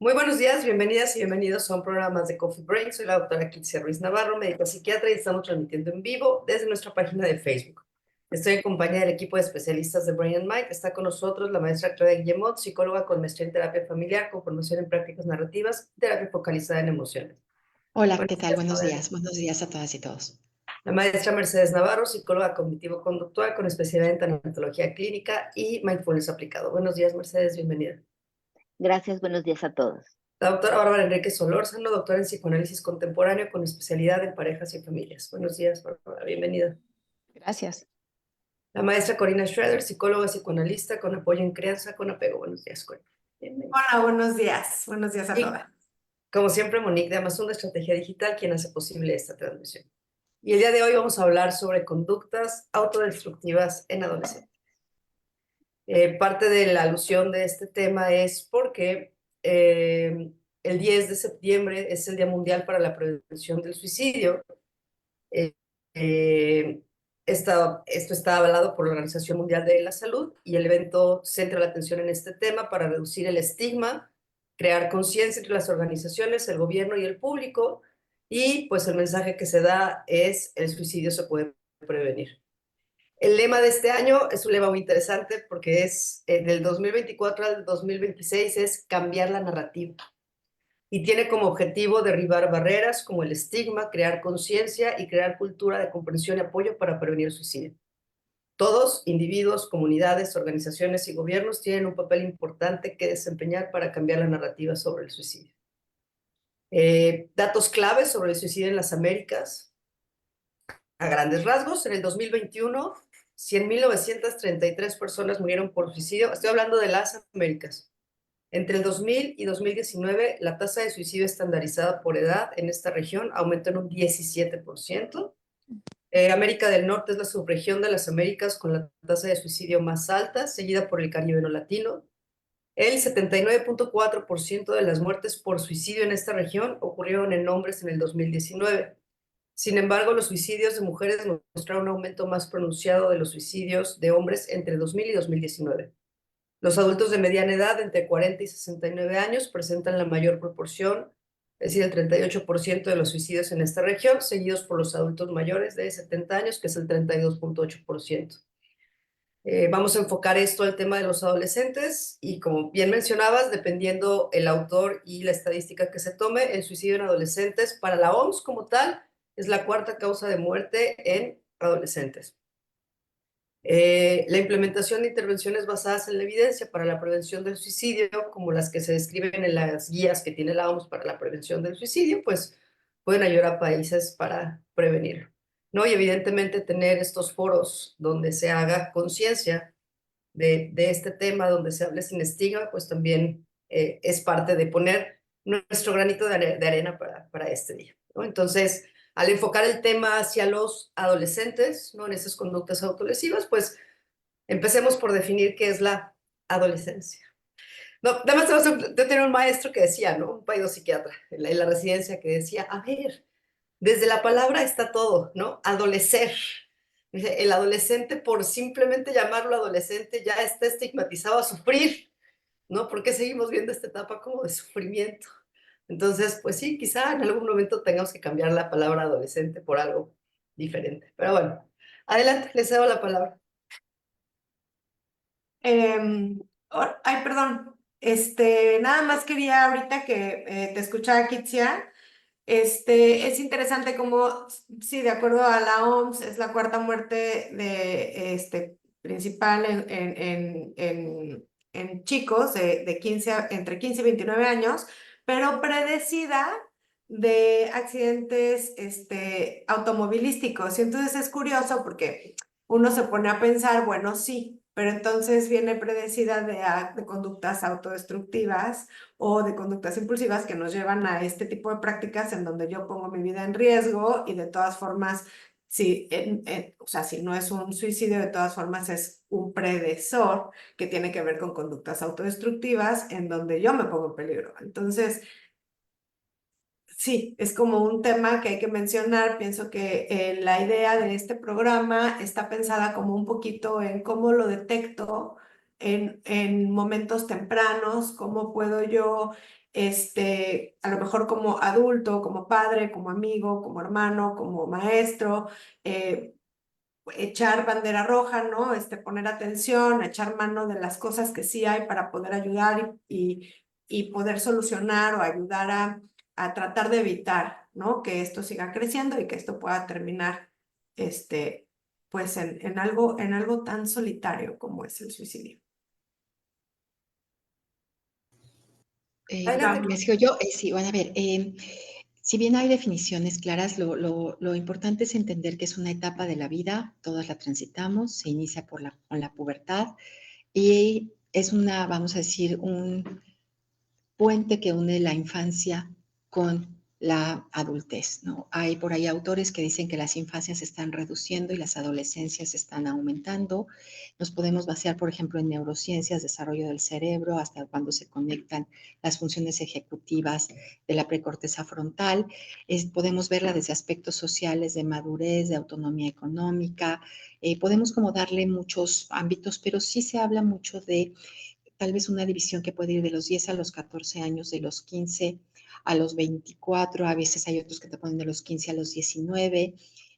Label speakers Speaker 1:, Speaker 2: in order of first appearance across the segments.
Speaker 1: Muy buenos días, bienvenidas y bienvenidos a un programa más de Coffee Break. Soy la doctora Kitsia Ruiz Navarro, médico psiquiatra, y estamos transmitiendo en vivo desde nuestra página de Facebook. Estoy en compañía del equipo de especialistas de Brain and Mind. Está con nosotros la maestra Claudia Guillemot, psicóloga con maestría en terapia familiar, con formación en prácticas narrativas y terapia focalizada en emociones.
Speaker 2: Hola, ¿qué
Speaker 1: Buenos
Speaker 2: tal?
Speaker 1: días,
Speaker 2: Buenos
Speaker 1: Claudia.
Speaker 2: días. Buenos días a todas y todos.
Speaker 1: La maestra Mercedes Navarro, psicóloga cognitivo-conductual con especialidad en tanatología clínica y mindfulness aplicado. Buenos días, Mercedes, bienvenida.
Speaker 3: Gracias, buenos días a todos.
Speaker 1: La doctora Bárbara Enrique Solórzano, doctora en psicoanálisis contemporáneo con especialidad en parejas y familias. Buenos días, Bárbara, bienvenida.
Speaker 2: Gracias.
Speaker 1: La maestra Corina Schroeder, psicóloga psicoanalista con apoyo en crianza con apego. Buenos días, Corina. Bienvenida.
Speaker 4: Hola, buenos días. Buenos días a
Speaker 1: Y,
Speaker 4: todas.
Speaker 1: como siempre, Monique de Amazon de Estrategia Digital, quien hace posible esta transmisión. Y el día de hoy vamos a hablar sobre conductas autodestructivas en adolescentes. Parte de la alusión de este tema es porque el 10 de septiembre es el Día Mundial para la Prevención del Suicidio. Eh, eh, esto está avalado por la Organización Mundial de la Salud y el evento centra la atención en este tema para reducir el estigma, crear conciencia entre las organizaciones, el gobierno y el público, y pues el mensaje que se da es: el suicidio se puede prevenir. El lema de este año es un lema muy interesante porque es del 2024 al 2026, es cambiar la narrativa. Y tiene como objetivo derribar barreras como el estigma, crear conciencia y crear cultura de comprensión y apoyo para prevenir el suicidio. Todos, individuos, comunidades, organizaciones y gobiernos, tienen un papel importante que desempeñar para cambiar la narrativa sobre el suicidio. Datos claves sobre el suicidio en las Américas. A grandes rasgos, en el 2021, 100.933 personas murieron por suicidio. Estoy hablando de las Américas. Entre el 2000 y 2019, la tasa de suicidio estandarizada por edad en esta región aumentó en un 17%. América del Norte es la subregión de las Américas con la tasa de suicidio más alta, seguida por el Caribe no latino. El 79.4% de las muertes por suicidio en esta región ocurrieron en hombres en el 2019. Sin embargo, los suicidios de mujeres mostraron un aumento más pronunciado de los suicidios de hombres entre 2000 y 2019. Los adultos de mediana edad, entre 40 y 69 años, presentan la mayor proporción, es decir, el 38% de los suicidios en esta región, seguidos por los adultos mayores de 70 años, que es el 32.8%. Vamos a enfocar esto al tema de los adolescentes y, como bien mencionabas, dependiendo el autor y la estadística que se tome, el suicidio en adolescentes para la OMS como tal es la cuarta causa de muerte en adolescentes. La implementación de intervenciones basadas en la evidencia para la prevención del suicidio, como las que se describen en las guías que tiene la OMS para la prevención del suicidio, pues pueden ayudar a países para prevenirlo, ¿no? Y evidentemente tener estos foros donde se haga conciencia de este tema, donde se hable sin estigma, pues también es parte de poner nuestro granito de arena para este día, ¿no? Entonces, al enfocar el tema hacia los adolescentes, ¿no? En esas conductas autolesivas, pues empecemos por definir qué es la adolescencia. No, además, yo tenía un maestro que decía, ¿no? Un psiquiatra en la residencia, que decía: a ver, desde la palabra está todo, ¿no? Adolecer. Dice: el adolescente, por simplemente llamarlo adolescente, ya está estigmatizado a sufrir, ¿no? ¿Por qué seguimos viendo esta etapa como de sufrimiento? Entonces, pues sí, quizá en algún momento tengamos que cambiar la palabra adolescente por algo diferente. Pero bueno, adelante, les cedo la palabra.
Speaker 4: Ay, perdón. Nada más quería ahorita que te escuchara, Kitsia. Es interesante como, sí, de acuerdo a la OMS, es la cuarta muerte principal en chicos de 15, entre 15 y 29 años, pero predecida de accidentes automovilísticos. Y entonces es curioso porque uno se pone a pensar, bueno, sí, pero entonces viene predecida de conductas autodestructivas o de conductas impulsivas que nos llevan a este tipo de prácticas en donde yo pongo mi vida en riesgo y de todas formas, si, o sea, si no es un suicidio, de todas formas es un predecesor que tiene que ver con conductas autodestructivas en donde yo me pongo en peligro. Entonces, sí, es como un tema que hay que mencionar. Pienso que la idea de este programa está pensada como un poquito en cómo lo detecto en momentos tempranos, cómo puedo yo a lo mejor como adulto, como padre, como amigo, como hermano, como maestro, echar bandera roja, ¿no? Poner atención, echar mano de las cosas que sí hay para poder ayudar y poder solucionar o ayudar a tratar de evitar, ¿no? Que esto siga creciendo y que esto pueda terminar, pues en algo tan solitario como es el suicidio.
Speaker 1: Adelante.
Speaker 2: ¿Me sigo yo? Sí, bueno, a ver, si bien hay definiciones claras, lo importante es entender que es una etapa de la vida, todas la transitamos, se inicia con la pubertad y es una, vamos a decir, un puente que une la infancia con la adultez, ¿no? Hay por ahí autores que dicen que las infancias se están reduciendo y las adolescencias se están aumentando. Nos podemos basear, por ejemplo, en neurociencias, desarrollo del cerebro, hasta cuando se conectan las funciones ejecutivas de la precorteza frontal. Podemos verla desde aspectos sociales, de madurez, de autonomía económica. Podemos como darle muchos ámbitos, pero sí se habla mucho de tal vez una división que puede ir de los 10 a los 14 años, de los 15 a los 24, a veces hay otros que te ponen de los 15 a los 19,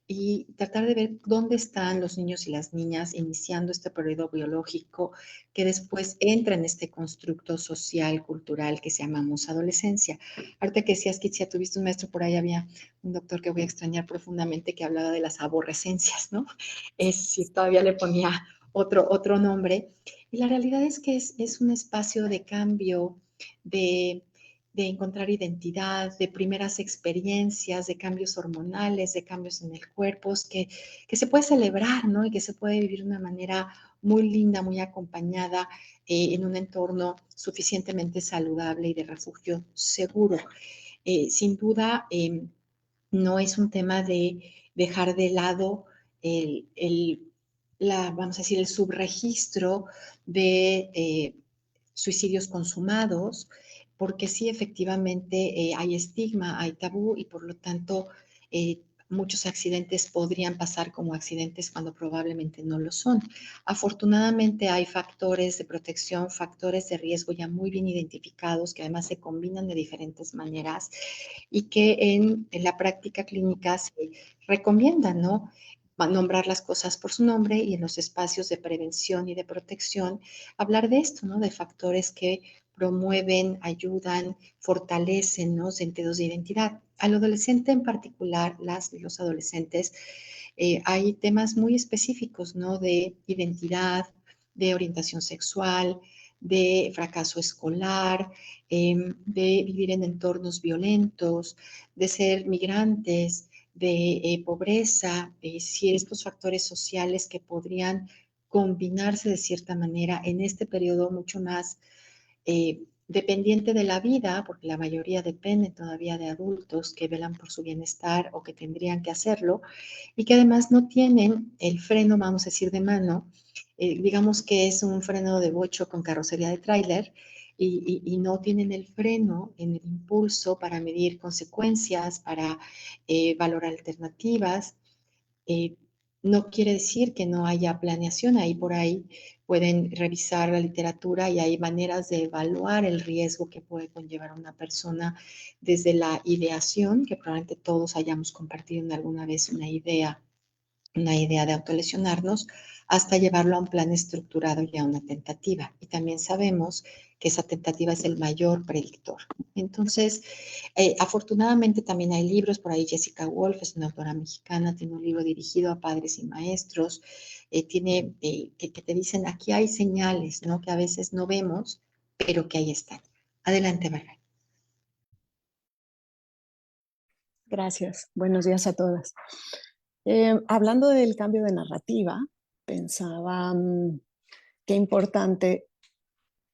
Speaker 2: y tratar de ver dónde están los niños y las niñas iniciando este periodo biológico que después entra en este constructo social, cultural que se llamamos adolescencia. Ahorita que decías que si ya tuviste un maestro, por ahí había un doctor que voy a extrañar profundamente que hablaba de las aborrecencias, ¿no? Si todavía le ponía otro nombre. Y la realidad es que es un espacio de cambio, de, de encontrar identidad, de primeras experiencias, de cambios hormonales, de cambios en el cuerpo, que se puede celebrar, ¿no? Y que se puede vivir de una manera muy linda, muy acompañada, en un entorno suficientemente saludable y de refugio seguro. Sin duda, no es un tema de dejar de lado vamos a decir, el subregistro de suicidios consumados, porque sí, efectivamente, hay estigma, hay tabú y por lo tanto muchos accidentes podrían pasar como accidentes cuando probablemente no lo son. Afortunadamente hay factores de protección, factores de riesgo ya muy bien identificados que además se combinan de diferentes maneras y que en la práctica clínica se recomiendan, ¿no? Nombrar las cosas por su nombre y en los espacios de prevención y de protección hablar de esto, ¿no? De factores que promueven, ayudan, fortalecen, ¿no? Sentidos de identidad. Al adolescente en particular, las y los adolescentes, hay temas muy específicos, ¿no? De identidad, de orientación sexual, de fracaso escolar, de vivir en entornos violentos, de ser migrantes, de pobreza, si estos factores sociales que podrían combinarse de cierta manera en este periodo mucho más dependiente de la vida, porque la mayoría depende todavía de adultos que velan por su bienestar o que tendrían que hacerlo, y que además no tienen el freno, vamos a decir, de mano, digamos que es un freno de bocho con carrocería de tráiler, y no tienen el freno en el impulso para medir consecuencias, para valorar alternativas. Eh, no quiere decir que no haya planeación, ahí por ahí pueden revisar la literatura y hay maneras de evaluar el riesgo que puede conllevar a una persona desde la ideación, que probablemente todos hayamos compartido en alguna vez una idea de autolesionarnos, hasta llevarlo a un plan estructurado y a una tentativa. Y también sabemos que esa tentativa es el mayor predictor. Entonces, afortunadamente también hay libros, por ahí Jessica Wolf es una autora mexicana, tiene un libro dirigido a padres y maestros, que te dicen, aquí hay señales, ¿no? Que a veces no vemos, pero que ahí están. Adelante, Bárbara.
Speaker 5: Gracias. Buenos días a todas. Hablando del cambio de narrativa, pensaba qué importante,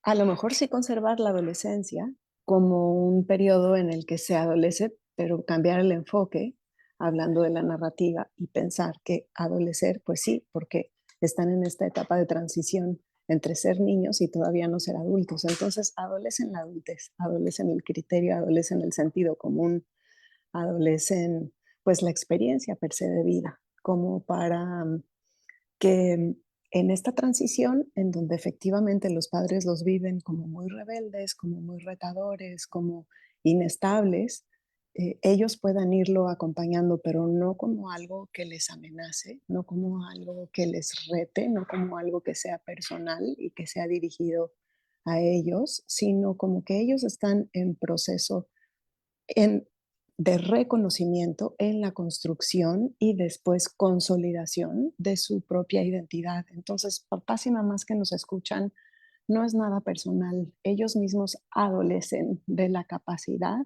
Speaker 5: a lo mejor sí conservar la adolescencia como un periodo en el que se adolece, pero cambiar el enfoque, hablando de la narrativa y pensar que adolecer, pues sí, porque están en esta etapa de transición entre ser niños y todavía no ser adultos. Entonces, adolecen la adultez, adolecen el criterio, adolecen el sentido común, adolecen pues la experiencia per se de vida, como para que en esta transición, en donde efectivamente los padres los viven como muy rebeldes, como muy retadores, como inestables, ellos puedan irlo acompañando, pero no como algo que les amenace, no como algo que les rete, no como algo que sea personal y que sea dirigido a ellos, sino como que ellos están en proceso en, de reconocimiento en la construcción y después consolidación de su propia identidad. Entonces, papás y mamás que nos escuchan, no es nada personal. Ellos mismos adolecen de la capacidad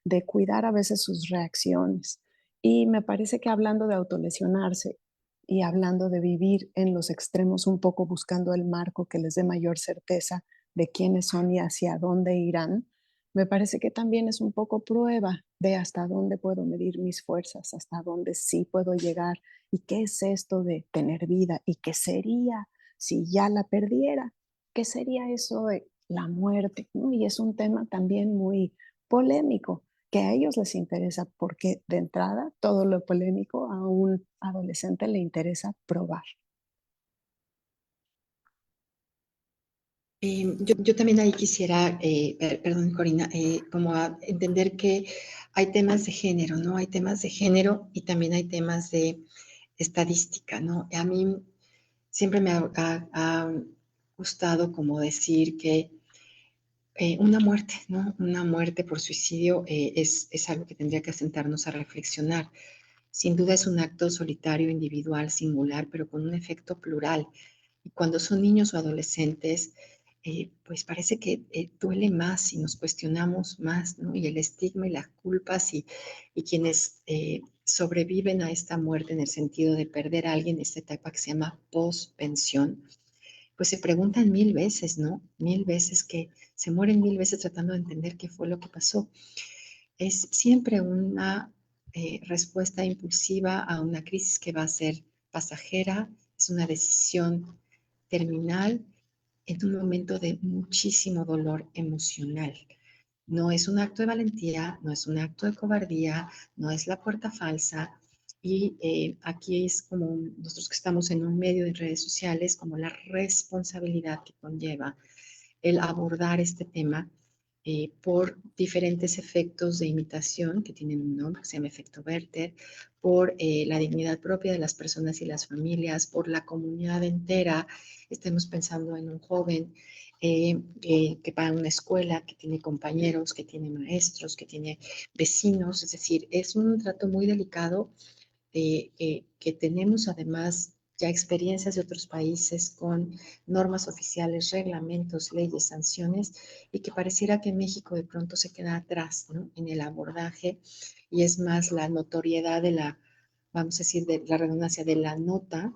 Speaker 5: de cuidar a veces sus reacciones. Y me parece que hablando de autolesionarse y hablando de vivir en los extremos un poco buscando el marco que les dé mayor certeza de quiénes son y hacia dónde irán, me parece que también es un poco prueba de hasta dónde puedo medir mis fuerzas, hasta dónde sí puedo llegar y qué es esto de tener vida y qué sería si ya la perdiera, qué sería eso de la muerte, ¿no? Y es un tema también muy polémico que a ellos les interesa porque de entrada todo lo polémico a un adolescente le interesa probar.
Speaker 2: Yo también ahí quisiera, perdón, Corina, como entender que hay temas de género, ¿no? Hay temas de género y también hay temas de estadística, ¿no? A mí siempre me ha gustado como decir que una muerte, ¿no? Una muerte por suicidio es algo que tendría que sentarnos a reflexionar. Sin duda es un acto solitario, individual, singular, pero con un efecto plural. Y cuando son niños o adolescentes, pues parece que duele más y nos cuestionamos más, ¿no? Y el estigma y las culpas y quienes sobreviven a esta muerte en el sentido de perder a alguien, esta etapa que se llama pospensión, pues se preguntan mil veces, ¿no? Mil veces que se mueren mil veces tratando de entender qué fue lo que pasó. Es siempre una respuesta impulsiva a una crisis que va a ser pasajera, es una decisión terminal en un momento de muchísimo dolor emocional. No es un acto de valentía, no es un acto de cobardía, no es la puerta falsa. Y aquí es como nosotros que estamos en un medio de redes sociales, como la responsabilidad que conlleva el abordar este tema por diferentes efectos de imitación que tienen un nombre que se llama efecto Werther, por la dignidad propia de las personas y las familias, por la comunidad entera. Estemos pensando en un joven que va a una escuela, que tiene compañeros, que tiene maestros, que tiene vecinos, es decir, es un trato muy delicado que tenemos además ya experiencias de otros países con normas oficiales, reglamentos, leyes, sanciones, y que pareciera que México de pronto se queda atrás, ¿no? En el abordaje, y es más la notoriedad de la, vamos a decir, de la redundancia de la nota,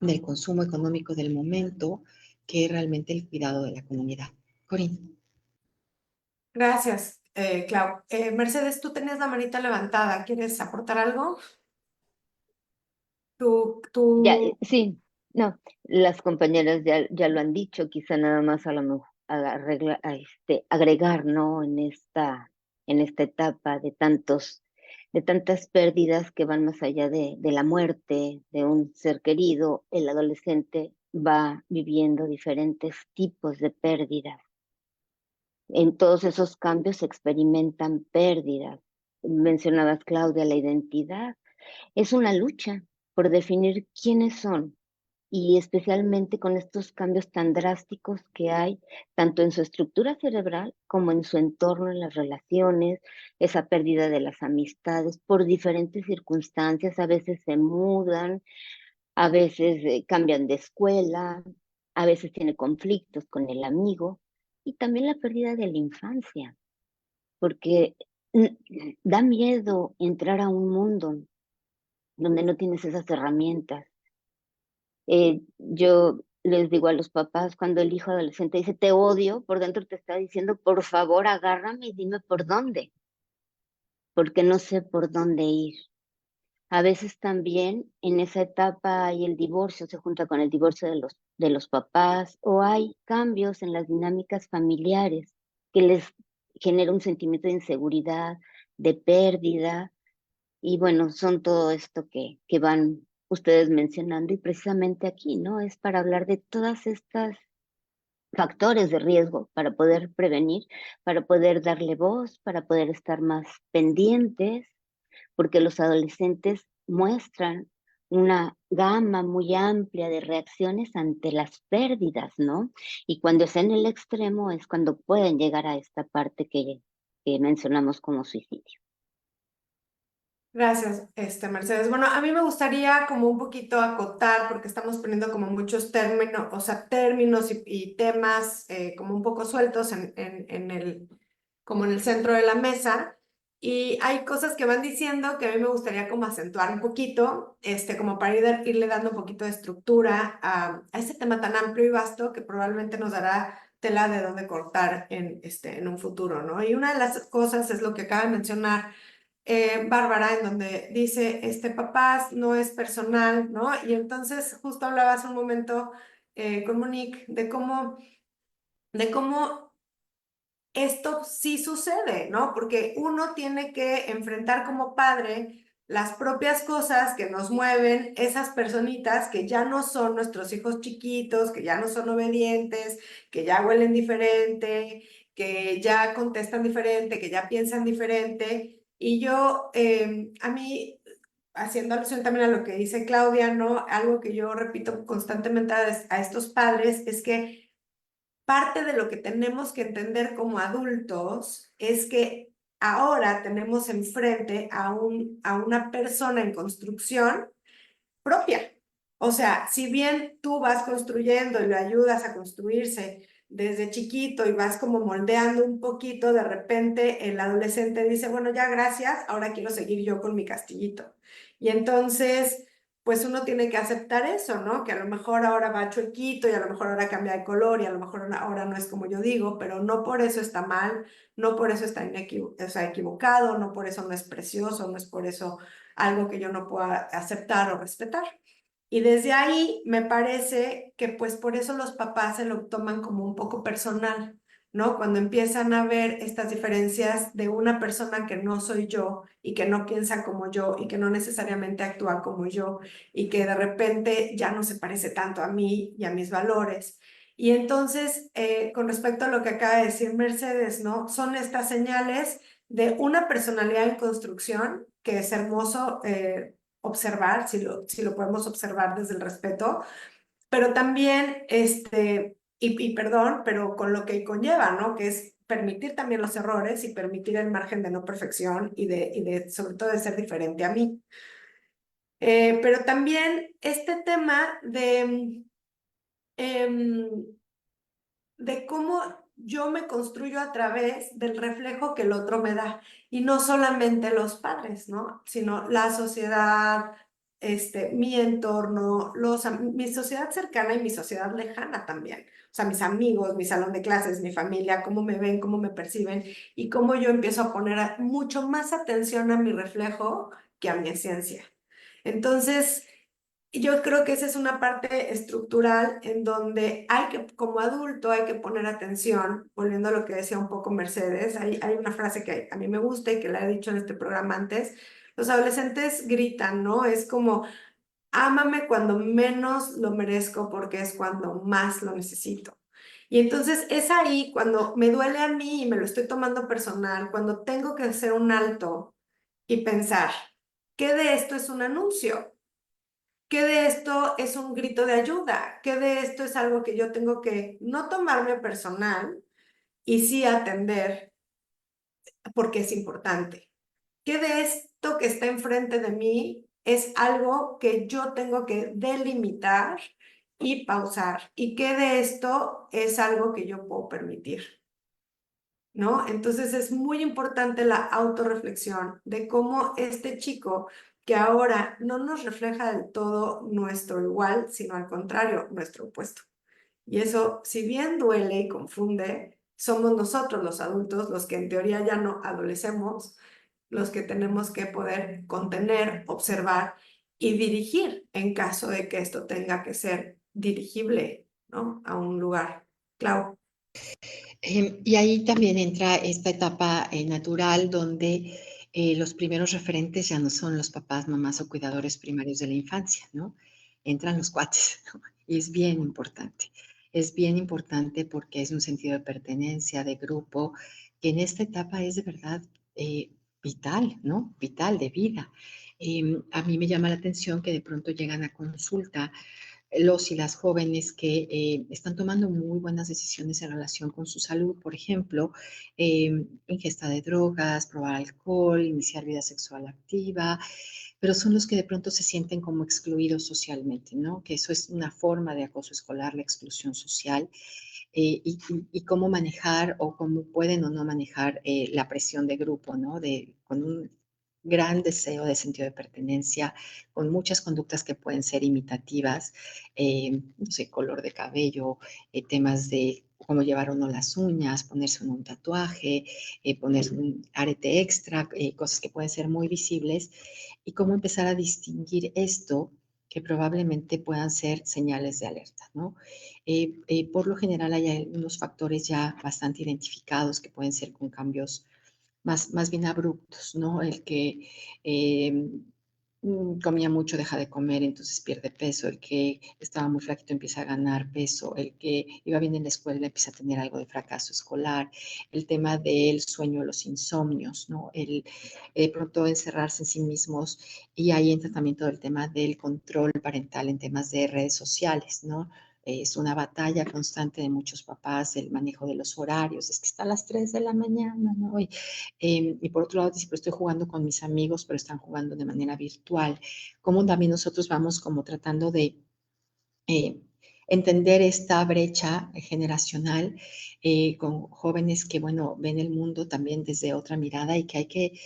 Speaker 2: del consumo económico del momento, que realmente el cuidado de la comunidad. Corín.
Speaker 4: Gracias, Clau. Mercedes, tú tenías la manita levantada. ¿Quieres aportar algo?
Speaker 3: Ya,
Speaker 4: Tú...
Speaker 3: sí, no, las compañeras ya lo han dicho, quizá nada más a lo mejor agregar, ¿no? En esta etapa de tantas pérdidas que van más allá de la muerte de un ser querido, el adolescente va viviendo diferentes tipos de pérdidas. En todos esos cambios se experimentan pérdidas. Mencionabas, Claudia, la identidad. Es una lucha por definir quiénes son y especialmente con estos cambios tan drásticos que hay, tanto en su estructura cerebral como en su entorno, en las relaciones, esa pérdida de las amistades por diferentes circunstancias, a veces se mudan, a veces cambian de escuela, a veces tiene conflictos con el amigo y también la pérdida de la infancia, porque da miedo entrar a un mundo donde no tienes esas herramientas. Yo les digo a los papás cuando el hijo adolescente dice te odio, por dentro te está diciendo por favor agárrame y dime por dónde, porque no sé por dónde ir. A veces también en esa etapa hay el divorcio, se junta con el divorcio de los papás o hay cambios en las dinámicas familiares que les genera un sentimiento de inseguridad, de pérdida y bueno, son todo esto que van ustedes mencionando, y precisamente aquí, ¿no? Es para hablar de todas estas factores de riesgo para poder prevenir, para poder darle voz, para poder estar más pendientes, porque los adolescentes muestran una gama muy amplia de reacciones ante las pérdidas, ¿no? Y cuando es en el extremo es cuando pueden llegar a esta parte que mencionamos como suicidio.
Speaker 4: Gracias, Mercedes. Bueno, a mí me gustaría como un poquito acotar, porque estamos poniendo como muchos términos, o sea, términos y temas como un poco sueltos como en el centro de la mesa. Y hay cosas que van diciendo que a mí me gustaría como acentuar un poquito, como para irle dando un poquito de estructura a este tema tan amplio y vasto que probablemente nos dará tela de dónde cortar en un futuro, ¿no? Y una de las cosas es lo que acaba de mencionar Bárbara, en donde dice, papás no es personal, ¿no? Y entonces justo hablaba hace un momento con Monique de cómo esto sí sucede, ¿no? Porque uno tiene que enfrentar como padre las propias cosas que nos mueven, esas personitas que ya no son nuestros hijos chiquitos, que ya no son obedientes, que ya huelen diferente, que ya contestan diferente, que ya piensan diferente. Y yo, a mí, haciendo alusión también a lo que dice Claudia, ¿no? Algo que yo repito constantemente a estos padres es que parte de lo que tenemos que entender como adultos es que ahora tenemos enfrente a una persona en construcción propia. O sea, si bien tú vas construyendo y lo ayudas a construirse desde chiquito y vas como moldeando un poquito, de repente el adolescente dice, bueno, ya gracias, ahora quiero seguir yo con mi castillito. Y entonces, pues uno tiene que aceptar eso, ¿no? Que a lo mejor ahora va chuequito y a lo mejor ahora cambia de color y a lo mejor ahora no es como yo digo, pero no por eso está mal, no por eso está equivocado, no por eso no es precioso, no es por eso algo que yo no pueda aceptar o respetar. Y desde ahí me parece que pues por eso los papás se lo toman como un poco personal, ¿no? Cuando empiezan a ver estas diferencias de una persona que no soy yo y que no piensa como yo y que no necesariamente actúa como yo y que de repente ya no se parece tanto a mí y a mis valores. Y entonces, con respecto a lo que acaba de decir Mercedes, ¿no? Son estas señales de una personalidad en construcción, que es hermoso observar, si lo podemos observar desde el respeto, pero también, y perdón, pero con lo que conlleva, ¿no? Que es permitir también los errores y permitir el margen de no perfección y sobre todo de ser diferente a mí. Pero también este tema de cómo yo me construyo a través del reflejo que el otro me da. Y no solamente los padres, ¿no? Sino la sociedad, mi entorno, mi sociedad cercana y mi sociedad lejana también. O sea, mis amigos, mi salón de clases, mi familia, cómo me ven, cómo me perciben y cómo yo empiezo a poner mucho más atención a mi reflejo que a mi esencia. Entonces, yo creo que esa es una parte estructural en donde como adulto, hay que poner atención, volviendo a lo que decía un poco Mercedes, hay una frase que a mí me gusta y que la he dicho en este programa antes, los adolescentes gritan, ¿no? Es como, ámame cuando menos lo merezco porque es cuando más lo necesito. Y entonces es ahí cuando me duele a mí y me lo estoy tomando personal, cuando tengo que hacer un alto y pensar, ¿qué de esto es un anuncio? ¿Qué de esto es un grito de ayuda? ¿Qué de esto es algo que yo tengo que no tomarme personal y sí atender porque es importante? ¿Qué de esto que está enfrente de mí es algo que yo tengo que delimitar y pausar? ¿Y qué de esto es algo que yo puedo permitir? ¿No? Entonces es muy importante la autorreflexión de cómo este chico que ahora no nos refleja del todo nuestro igual, sino al contrario, nuestro opuesto. Y eso, si bien duele y confunde, somos nosotros los adultos los que en teoría ya no adolecemos, los que tenemos que poder contener, observar y dirigir en caso de que esto tenga que ser dirigible, ¿no? A un lugar. Clau.
Speaker 2: Y ahí también entra esta etapa natural donde los primeros referentes ya no son los papás, mamás o cuidadores primarios de la infancia, ¿no? Entran los cuates, ¿no? Y es bien importante. Es bien importante porque es un sentido de pertenencia, de grupo, que en esta etapa es de verdad vital, ¿no? Vital, de vida. A mí me llama la atención que de pronto llegan a consulta los y las jóvenes que están tomando muy buenas decisiones en relación con su salud, por ejemplo, ingesta de drogas, probar alcohol, iniciar vida sexual activa, pero son los que de pronto se sienten como excluidos socialmente, ¿no? Que eso es una forma de acoso escolar, la exclusión social, y cómo manejar o cómo pueden o no manejar la presión de grupo, ¿no? Con un gran deseo de sentido de pertenencia, con muchas conductas que pueden ser imitativas, no sé, color de cabello, temas de cómo llevar uno las uñas, ponerse uno un tatuaje, ponerse un arete extra, cosas que pueden ser muy visibles, y cómo empezar a distinguir esto que probablemente puedan ser señales de alerta, ¿no? Por lo general hay algunos factores ya bastante identificados que pueden ser con cambios más bien abruptos, ¿no? El que comía mucho deja de comer, entonces pierde peso, el que estaba muy flaquito empieza a ganar peso, el que iba bien en la escuela empieza a tener algo de fracaso escolar, el tema del sueño, los insomnios, ¿no? El de pronto encerrarse en sí mismos, y ahí entra también todo el tema del control parental en temas de redes sociales, ¿no? Es una batalla constante de muchos papás, el manejo de los horarios, es que está a las 3 de la mañana, ¿no? Y por otro lado, dice, pero estoy jugando con mis amigos, pero están jugando de manera virtual. Cómo también nosotros vamos como tratando de eh, entender esta brecha generacional con jóvenes que, bueno, ven el mundo también desde otra mirada y que hay que,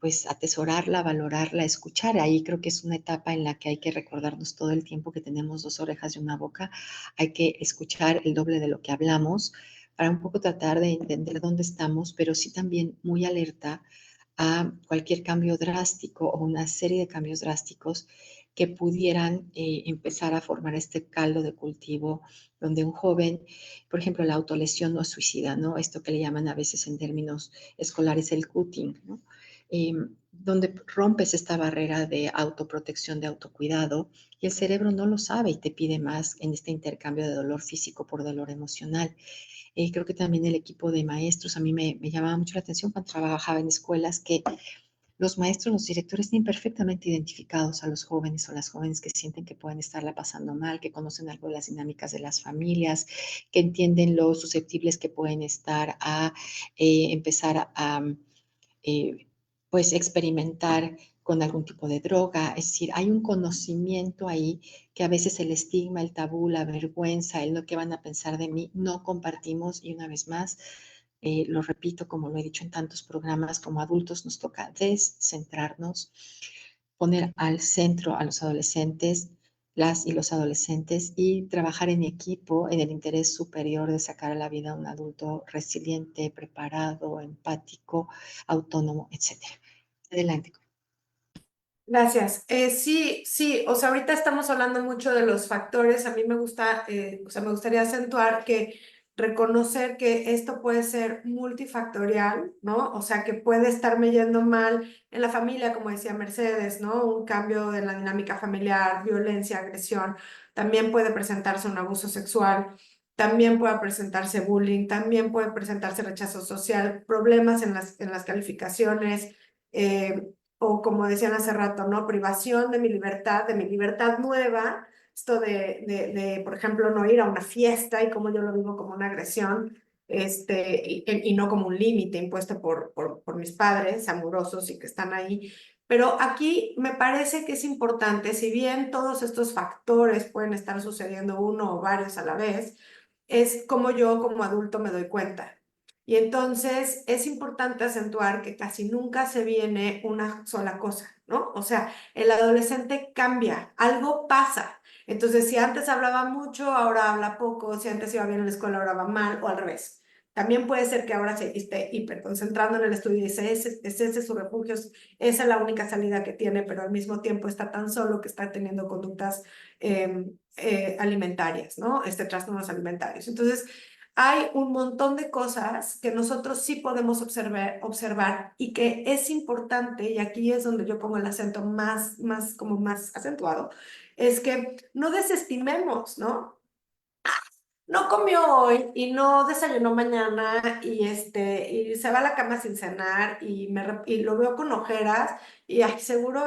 Speaker 2: pues, atesorarla, valorarla, escuchar. Ahí creo que es una etapa en la que hay que recordarnos todo el tiempo que tenemos dos orejas y una boca. Hay que escuchar el doble de lo que hablamos para un poco tratar de entender dónde estamos, pero sí también muy alerta a cualquier cambio drástico o una serie de cambios drásticos que pudieran empezar a formar este caldo de cultivo donde un joven, por ejemplo, la autolesión no suicida, ¿no? Esto que le llaman a veces en términos escolares el cutting, ¿no? Donde rompes esta barrera de autoprotección, de autocuidado, y el cerebro no lo sabe y te pide más en este intercambio de dolor físico por dolor emocional. Creo que también el equipo de maestros, a mí me llamaba mucho la atención cuando trabajaba en escuelas, que los maestros, los directores tienen perfectamente identificados a los jóvenes o las jóvenes que sienten que pueden estarla pasando mal, que conocen algo de las dinámicas de las familias, que entienden lo susceptibles que pueden estar a empezar a eh, pues experimentar con algún tipo de droga. Es decir, hay un conocimiento ahí que a veces el estigma, el tabú, la vergüenza, el no que van a pensar de mí, no compartimos. Y una vez más, lo repito, como lo he dicho en tantos programas, como adultos nos toca descentrarnos, poner al centro a los adolescentes, las y los adolescentes, y trabajar en equipo en el interés superior de sacar a la vida a un adulto resiliente, preparado, empático, autónomo, etcétera. Adelante.
Speaker 4: Gracias. Sí, sí, o sea, ahorita estamos hablando mucho de los factores. A mí me gusta, o sea, me gustaría acentuar que reconocer que esto puede ser multifactorial, ¿no? O sea, que puede estarme yendo mal en la familia, como decía Mercedes, ¿no? Un cambio en la dinámica familiar, violencia, agresión. También puede presentarse un abuso sexual, también puede presentarse bullying, también puede presentarse rechazo social, problemas en las calificaciones. O como decían hace rato, ¿no? Privación de mi libertad nueva, esto por ejemplo, no ir a una fiesta y como yo lo vivo como una agresión, y no como un límite impuesto por mis padres amorosos y que están ahí. Pero aquí me parece que es importante, si bien todos estos factores pueden estar sucediendo uno o varios a la vez, es como yo como adulto me doy cuenta. Y entonces es importante acentuar que casi nunca se viene una sola cosa, ¿no? O sea, el adolescente cambia, algo pasa. Entonces, si antes hablaba mucho, ahora habla poco, si antes iba bien en la escuela, ahora va mal, o al revés. También puede ser que ahora se esté hiperconcentrando en el estudio y dice, ese es su refugio, esa es la única salida que tiene, pero al mismo tiempo está tan solo que está teniendo conductas alimentarias, ¿no? Trastornos alimentarios. Entonces, hay un montón de cosas que nosotros sí podemos observar y que es importante, y aquí es donde yo pongo el acento como más acentuado, es que no desestimemos, ¿no? No comió hoy y no desayunó mañana y se va a la cama sin cenar y lo veo con ojeras y ay, seguro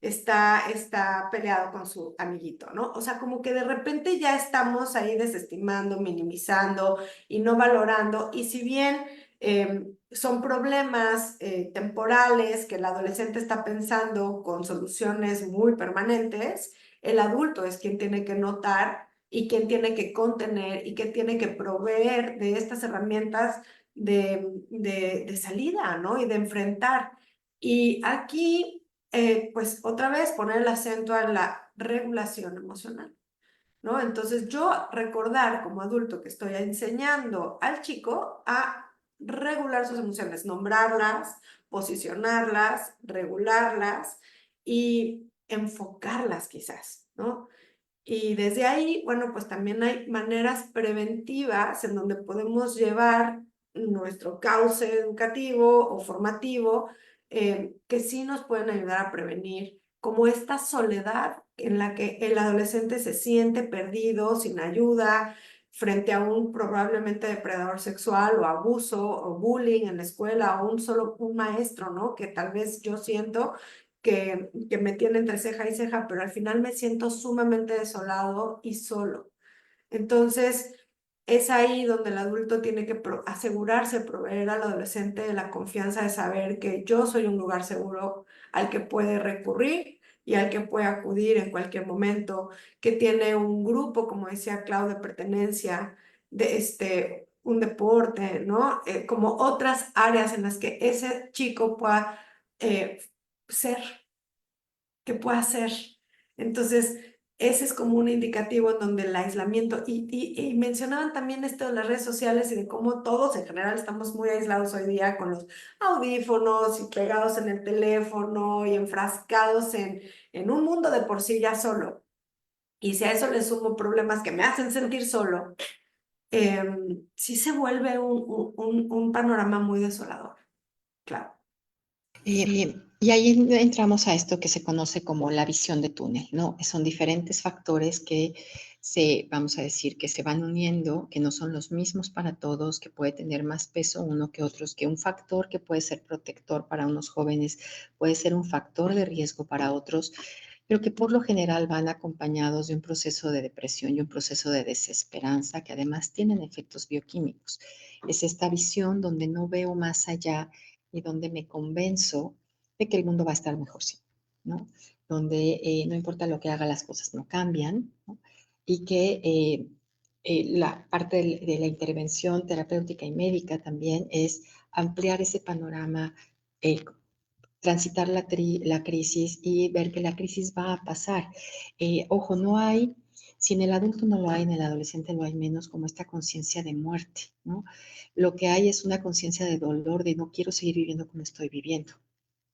Speaker 4: está peleado con su amiguito, ¿no? O sea, como que de repente ya estamos ahí desestimando, minimizando y no valorando. Y si bien son problemas temporales que el adolescente está pensando con soluciones muy permanentes, el adulto es quien tiene que notar y quien tiene que contener y que tiene que proveer de estas herramientas de salida, ¿no? Y de enfrentar. Y aquí, pues otra vez poner el acento en la regulación emocional, ¿no? Entonces yo recordar como adulto que estoy enseñando al chico a regular sus emociones, nombrarlas, posicionarlas, regularlas y enfocarlas quizás, ¿no? Y desde ahí, bueno, pues también hay maneras preventivas en donde podemos llevar nuestro cauce educativo o formativo que sí nos pueden ayudar a prevenir, como esta soledad en la que el adolescente se siente perdido, sin ayuda, frente a un probablemente depredador sexual o abuso o bullying en la escuela o un maestro, ¿no? Que tal vez yo siento que me tiene entre ceja y ceja, pero al final me siento sumamente desolado y solo. Entonces, es ahí donde el adulto tiene que asegurarse, proveer al adolescente de la confianza de saber que yo soy un lugar seguro al que puede recurrir y al que puede acudir en cualquier momento, que tiene un grupo, como decía Clau, de pertenencia, de un deporte, ¿no? Como otras áreas en las que ese chico pueda eh, ser, que pueda ser. Entonces, ese es como un indicativo en donde el aislamiento, y mencionaban también esto de las redes sociales y de cómo todos en general estamos muy aislados hoy día con los audífonos y pegados en el teléfono y enfrascados en un mundo de por sí ya solo. Y si a eso le sumo problemas que me hacen sentir solo, sí se vuelve un panorama muy desolador, claro.
Speaker 2: Y ahí entramos a esto que se conoce como la visión de túnel, ¿no? Son diferentes factores que vamos a decir, que se van uniendo, que no son los mismos para todos, que puede tener más peso uno que otros, que un factor que puede ser protector para unos jóvenes puede ser un factor de riesgo para otros, pero que por lo general van acompañados de un proceso de depresión y un proceso de desesperanza que además tienen efectos bioquímicos. Es esta visión donde no veo más allá y donde me convenzo de que el mundo va a estar mejor, sí, ¿no? Donde no importa lo que haga, las cosas no cambian, ¿no? Y que la parte de la intervención terapéutica y médica también es ampliar ese panorama, transitar la crisis y ver que la crisis va a pasar. Ojo, no hay, si en el adulto no lo hay, en el adolescente lo hay menos, como esta conciencia de muerte, ¿no? Lo que hay es una conciencia de dolor, de no quiero seguir viviendo como estoy viviendo.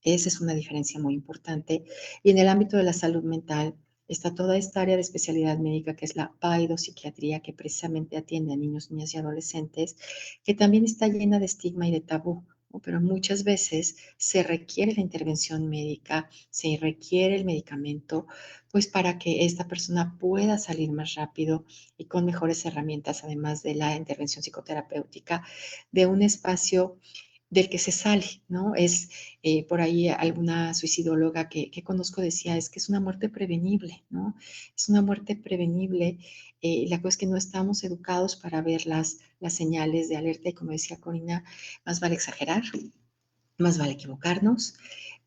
Speaker 2: Esa es una diferencia muy importante. Y en el ámbito de la salud mental está toda esta área de especialidad médica que es la paidopsiquiatría, que precisamente atiende a niños, niñas y adolescentes, que también está llena de estigma y de tabú, ¿no? Pero muchas veces se requiere la intervención médica, se requiere el medicamento, pues para que esta persona pueda salir más rápido y con mejores herramientas, además de la intervención psicoterapéutica, de un espacio del que se sale, ¿no? Es por ahí alguna suicidóloga que conozco decía, es que es una muerte prevenible, ¿no? Es una muerte prevenible. La cosa es que no estamos educados para ver las señales de alerta y como decía Corina, más vale exagerar, más vale equivocarnos,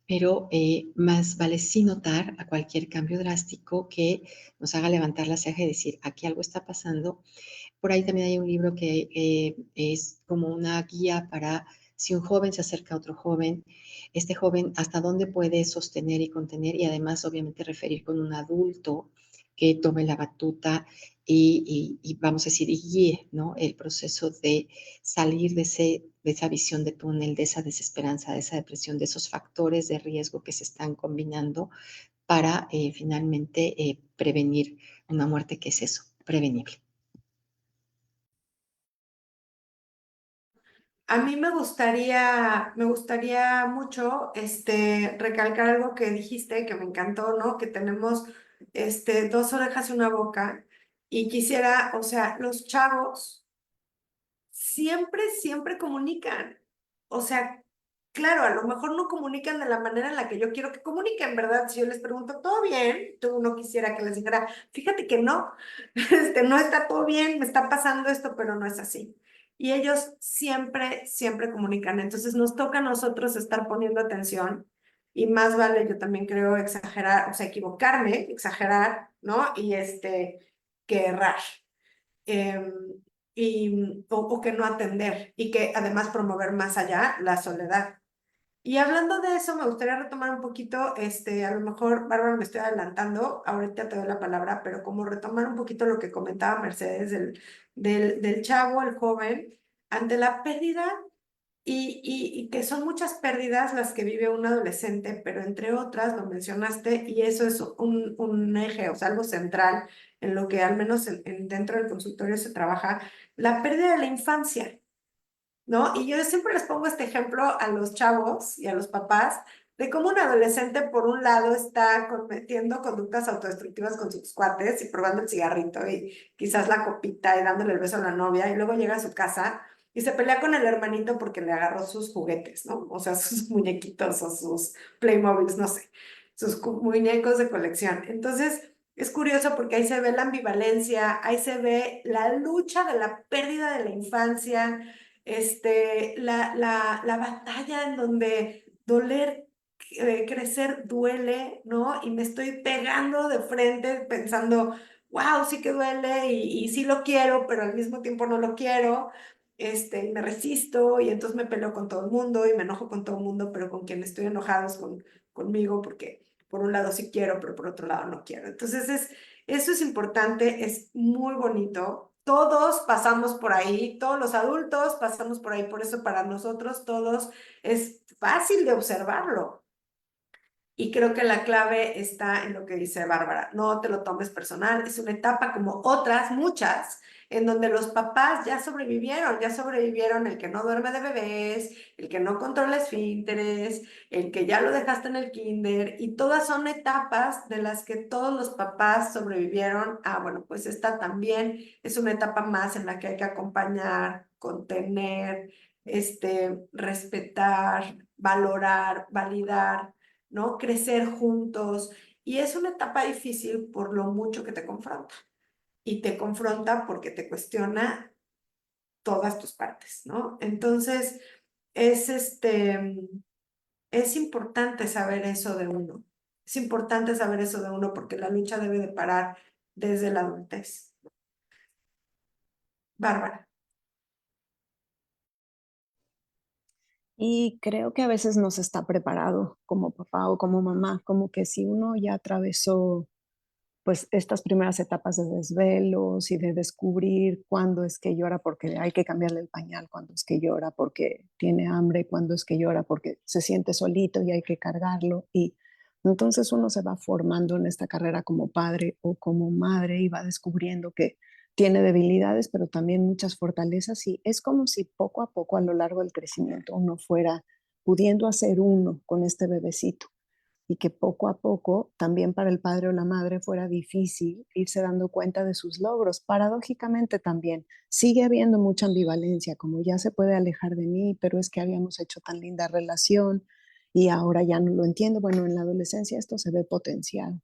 Speaker 2: pero más vale sí notar a cualquier cambio drástico que nos haga levantar la ceja y decir, aquí algo está pasando. Por ahí también hay un libro que es como una guía para si un joven se acerca a otro joven, este joven hasta dónde puede sostener y contener y además obviamente referir con un adulto que tome la batuta y vamos a decir, y guíe, ¿no? El proceso de salir de esa visión de túnel, de esa desesperanza, de esa depresión, de esos factores de riesgo que se están combinando para finalmente prevenir una muerte que es eso, prevenible.
Speaker 4: A mí me gustaría mucho recalcar algo que dijiste que me encantó, ¿no? Que tenemos dos orejas y una boca. Y quisiera, o sea, los chavos siempre comunican. O sea, claro, a lo mejor no comunican de la manera en la que yo quiero que comuniquen, ¿verdad? Si yo les pregunto, ¿todo bien? Tú no quisiera que les dijera, fíjate que no, no está todo bien, me está pasando esto, pero no es así. Y ellos siempre comunican. Entonces nos toca a nosotros estar poniendo atención y más vale, yo también creo exagerar, o sea, equivocarme, exagerar, ¿no? Y que errar em, o que no atender y que además promover más allá la soledad. Y hablando de eso, me gustaría retomar un poquito, a lo mejor, Bárbara, me estoy adelantando, ahorita te doy la palabra, pero como retomar un poquito lo que comentaba Mercedes del chavo, el joven, ante la pérdida y que son muchas pérdidas las que vive un adolescente, pero entre otras, lo mencionaste, y eso es un eje, o sea, algo central en lo que al menos dentro del consultorio se trabaja, la pérdida de la infancia, ¿no? Y yo siempre les pongo este ejemplo a los chavos y a los papás de cómo un adolescente, por un lado, está cometiendo conductas autodestructivas con sus cuates y probando el cigarrito y quizás la copita y dándole el beso a la novia, y luego llega a su casa y se pelea con el hermanito porque le agarró sus juguetes, ¿no? O sea, sus muñequitos o sus Playmobiles, no sé, sus muñecos de colección. Entonces, es curioso porque ahí se ve la ambivalencia, ahí se ve la lucha de la pérdida de la infancia, la batalla en donde doler, crecer duele, ¿no? Y me estoy pegando de frente pensando, wow, sí que duele y sí lo quiero, pero al mismo tiempo no lo quiero, y me resisto y entonces me peleo con todo el mundo y me enojo con todo el mundo, pero con quien estoy enojado es conmigo porque por un lado sí quiero, pero por otro lado no quiero. Entonces eso es importante, es muy bonito. Todos pasamos por ahí, todos los adultos pasamos por ahí, por eso para nosotros todos es fácil de observarlo. Y creo que la clave está en lo que dice Bárbara, no te lo tomes personal, es una etapa como otras, muchas, en donde los papás ya sobrevivieron el que no duerme de bebés, el que no controla esfínteres, el que ya lo dejaste en el kinder, y todas son etapas de las que todos los papás sobrevivieron. Ah, bueno, pues esta también es una etapa más en la que hay que acompañar, contener, respetar, valorar, validar, ¿no? Crecer juntos. Y es una etapa difícil por lo mucho que te confronta. Y te confronta porque te cuestiona todas tus partes, ¿no? Entonces, es es importante saber eso de uno. Es importante saber eso de uno porque la lucha debe de parar desde la adultez. Bárbara.
Speaker 5: Y creo que a veces no se está preparado como papá o como mamá, como que si uno ya atravesó pues estas primeras etapas de desvelos y de descubrir cuándo es que llora porque hay que cambiarle el pañal, cuándo es que llora porque tiene hambre, cuándo es que llora porque se siente solito y hay que cargarlo. Y entonces uno se va formando en esta carrera como padre o como madre y va descubriendo que tiene debilidades, pero también muchas fortalezas y es como si poco a poco a lo largo del crecimiento uno fuera pudiendo hacer uno con este bebecito y que poco a poco también para el padre o la madre fuera difícil irse dando cuenta de sus logros. Paradójicamente también sigue habiendo mucha ambivalencia, como ya se puede alejar de mí, pero es que habíamos hecho tan linda relación y ahora ya no lo entiendo. Bueno, en la adolescencia esto se ve potenciado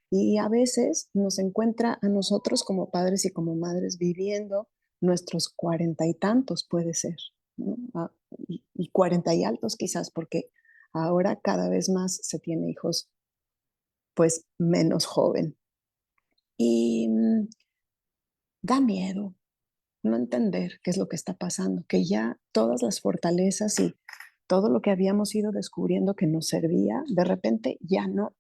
Speaker 5: y a veces nos encuentra a nosotros como padres y como madres viviendo nuestros cuarenta y tantos, puede ser, ¿no? Y cuarenta y altos quizás, porque ahora cada vez más se tiene hijos pues menos joven. Y da miedo no entender qué es lo que está pasando, que ya todas las fortalezas y todo lo que habíamos ido descubriendo que nos servía, de repente ya no,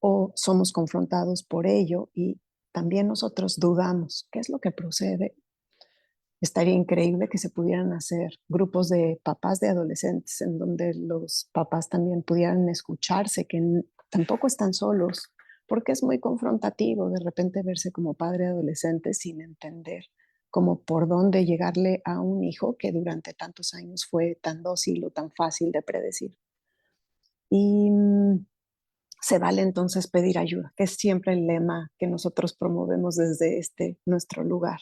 Speaker 5: o somos confrontados por ello y también nosotros dudamos qué es lo que procede. Estaría increíble que se pudieran hacer grupos de papás de adolescentes en donde los papás también pudieran escucharse, que tampoco están solos, porque es muy confrontativo de repente verse como padre adolescente sin entender como por dónde llegarle a un hijo que durante tantos años fue tan dócil o tan fácil de predecir. Y se vale entonces pedir ayuda, que es siempre el lema que nosotros promovemos desde nuestro lugar.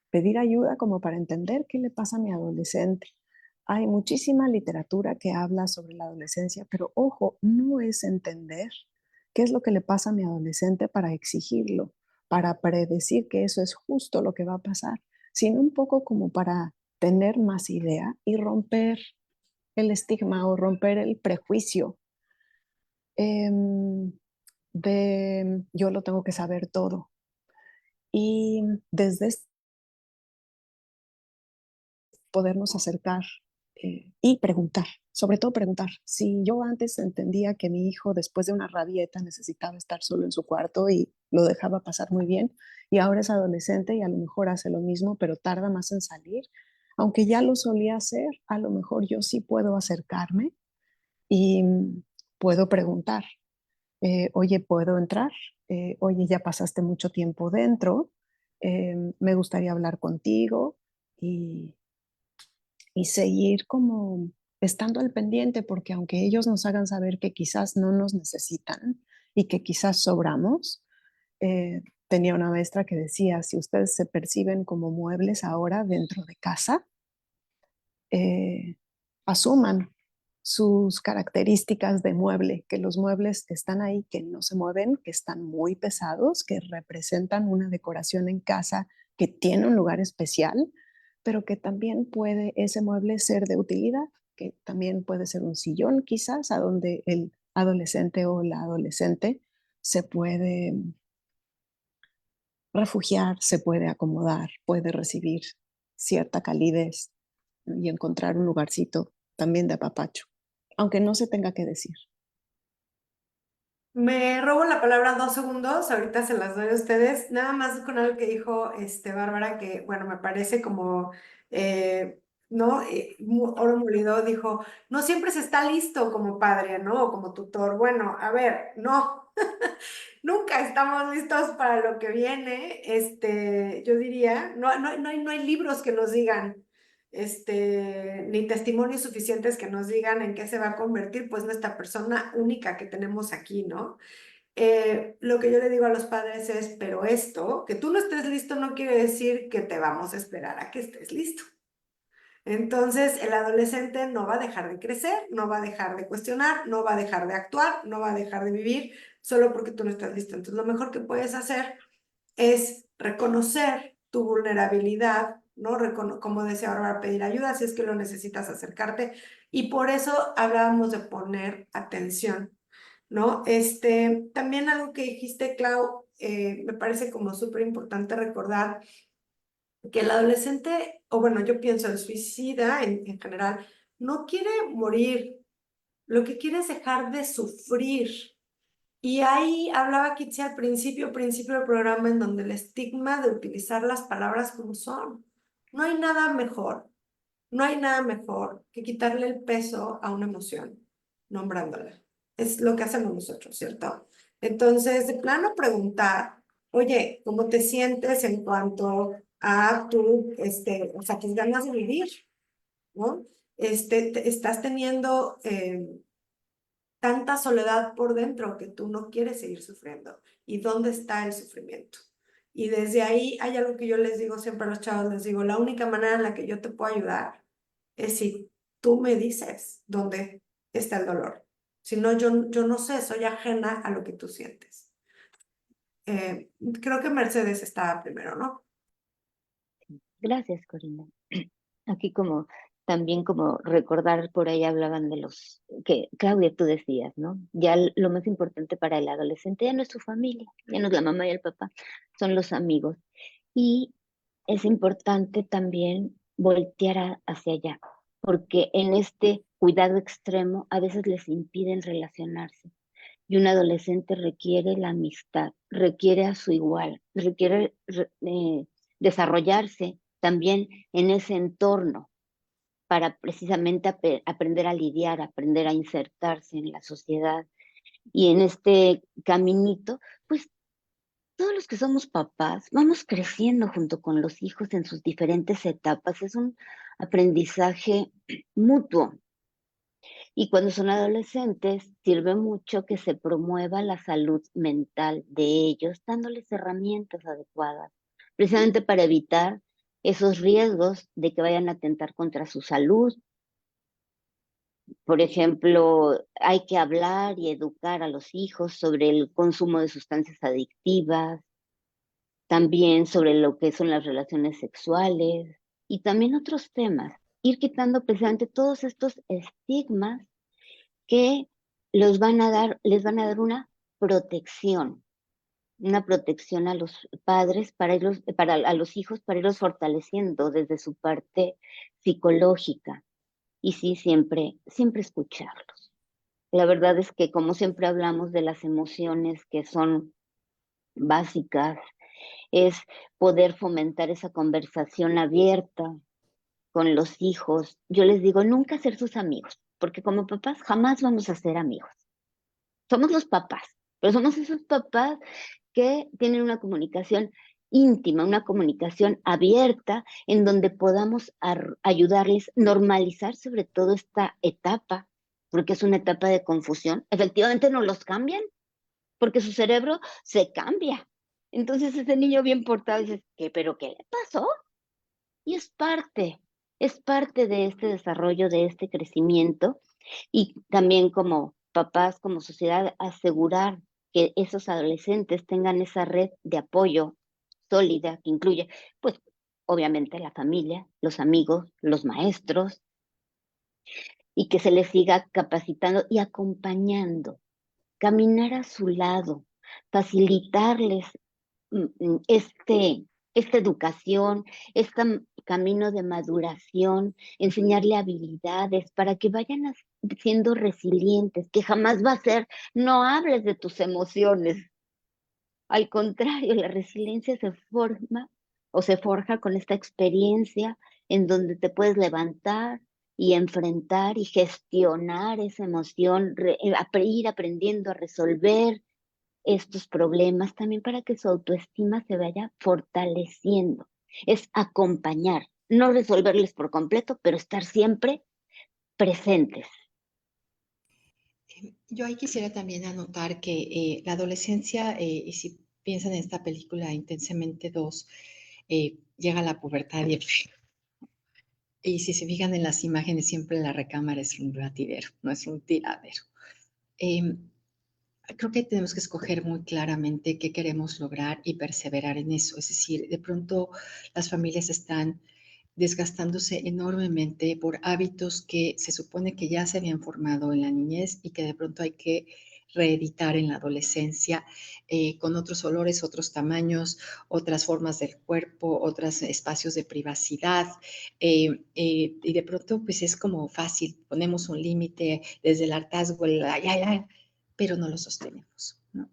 Speaker 5: Pedir ayuda como para entender qué le pasa a mi adolescente. Hay muchísima literatura que habla sobre la adolescencia, pero ojo, no es entender qué es lo que le pasa a mi adolescente para exigirlo, para predecir que eso es justo lo que va a pasar, sino un poco como para tener más idea y romper el estigma o romper el prejuicio de yo lo tengo que saber todo. Y desde podernos acercar y preguntar, sobre todo preguntar. Si yo antes entendía que mi hijo después de una rabieta necesitaba estar solo en su cuarto y lo dejaba pasar muy bien, y ahora es adolescente y a lo mejor hace lo mismo, pero tarda más en salir, aunque ya lo solía hacer, a lo mejor yo sí puedo acercarme y puedo preguntar, oye, ¿puedo entrar? Oye, ya pasaste mucho tiempo dentro, me gustaría hablar contigo y seguir como estando al pendiente, porque aunque ellos nos hagan saber que quizás no nos necesitan y que quizás sobramos, tenía una maestra que decía, si ustedes se perciben como muebles ahora dentro de casa, eh, asuman sus características de mueble, que los muebles están ahí, que no se mueven, que están muy pesados, que representan una decoración en casa que tiene un lugar especial, pero que también puede ese mueble ser de utilidad, que también puede ser un sillón quizás, a donde el adolescente o la adolescente se puede refugiar, se puede acomodar, puede recibir cierta calidez y encontrar un lugarcito también de apapacho, aunque no se tenga que decir.
Speaker 4: Me robo la palabra 2 segundos, ahorita se las doy a ustedes, nada más con algo que dijo Bárbara, que bueno, me parece como, ¿no? Oro molido dijo, no siempre se está listo como padre, ¿no? O como tutor. Bueno, a ver, no, nunca estamos listos para lo que viene, yo diría, no hay libros que nos digan, ni testimonios suficientes que nos digan en qué se va a convertir, pues, nuestra persona única que tenemos aquí, ¿no? Lo que yo le digo a los padres es, pero esto, que tú no estés listo no quiere decir que te vamos a esperar a que estés listo. Entonces, el adolescente no va a dejar de crecer, no va a dejar de cuestionar, no va a dejar de actuar, no va a dejar de vivir solo porque tú no estás listo. Entonces, lo mejor que puedes hacer es reconocer tu vulnerabilidad, ¿no? Como decía ahora, pedir ayuda si es que lo necesitas, acercarte. Y por eso hablábamos de poner atención, ¿no? También algo que dijiste, Clau, me parece como súper importante recordar que el adolescente, o bueno, yo pienso el suicida en general, no quiere morir, lo que quiere es dejar de sufrir. Y ahí hablaba Kitsi al principio del programa, en donde el estigma de utilizar las palabras como son. No hay nada mejor, no hay nada mejor que quitarle el peso a una emoción, nombrándola. Es lo que hacemos nosotros, ¿cierto? Entonces, de plano preguntar, oye, ¿cómo te sientes en cuanto a tu, o sea, tus ganas de vivir, ¿no? Estás teniendo tanta soledad por dentro que tú no quieres seguir sufriendo. ¿Y dónde está el sufrimiento? Y desde ahí hay algo que yo les digo siempre a los chavos, les digo, la única manera en la que yo te puedo ayudar es si tú me dices dónde está el dolor. Si no, yo no sé, soy ajena a lo que tú sientes. Creo que Mercedes estaba primero, ¿no?
Speaker 3: Gracias, Corina. Aquí como también como recordar, por ahí hablaban de los, que Claudia, tú decías, ¿no? Ya lo más importante para el adolescente ya no es su familia, ya no es la mamá y el papá, son los amigos. Y es importante también voltear hacia allá, porque en este cuidado extremo a veces les impiden relacionarse. Y un adolescente requiere la amistad, requiere a su igual, requiere desarrollarse también en ese entorno para precisamente aprender a lidiar, aprender a insertarse en la sociedad. Y en este caminito, pues todos los que somos papás vamos creciendo junto con los hijos en sus diferentes etapas. Es un aprendizaje mutuo. Y cuando son adolescentes, sirve mucho que se promueva la salud mental de ellos, dándoles herramientas adecuadas, precisamente para evitar esos riesgos de que vayan a atentar contra su salud. Por ejemplo, hay que hablar y educar a los hijos sobre el consumo de sustancias adictivas, también sobre lo que son las relaciones sexuales y también otros temas. Ir quitando precisamente todos estos estigmas que les van a dar una protección a los padres a los hijos para irlos fortaleciendo desde su parte psicológica. Y sí, siempre escucharlos. La verdad es que como siempre hablamos de las emociones que son básicas, es poder fomentar esa conversación abierta con los hijos. Yo les digo, nunca ser sus amigos, porque como papás jamás vamos a ser amigos. Somos los papás, pero somos esos papás que tienen una comunicación íntima, una comunicación abierta, en donde podamos ayudarles, normalizar sobre todo esta etapa, porque es una etapa de confusión. Efectivamente no los cambian, porque su cerebro se cambia. Entonces ese niño bien portado dice, ¿pero qué le pasó? Y es parte de este desarrollo, de este crecimiento, y también como papás, como sociedad, asegurar que esos adolescentes tengan esa red de apoyo sólida que incluye, pues, obviamente la familia, los amigos, los maestros, y que se les siga capacitando y acompañando, caminar a su lado, facilitarles esta educación, este camino de maduración, enseñarle habilidades para que vayan siendo resilientes, que jamás va a ser, no hables de tus emociones. Al contrario, la resiliencia se forma o se forja con esta experiencia en donde te puedes levantar y enfrentar y gestionar esa emoción, ir aprendiendo a resolver estos problemas también para que su autoestima se vaya fortaleciendo. Es acompañar, no resolverles por completo, pero estar siempre presentes.
Speaker 2: Yo ahí quisiera también anotar que la adolescencia, y si piensan en esta película Intensamente 2, llega a la pubertad y si se fijan en las imágenes, siempre la recámara es un batidero, no es un tiradero. Eh, Creo que tenemos que escoger muy claramente qué queremos lograr y perseverar en eso. Es decir, de pronto las familias están desgastándose enormemente por hábitos que se supone que ya se habían formado en la niñez y que de pronto hay que reeditar en la adolescencia con otros olores, otros tamaños, otras formas del cuerpo, otros espacios de privacidad. Y de pronto pues es como fácil, ponemos un límite desde el hartazgo, pero no lo sostenemos, ¿no?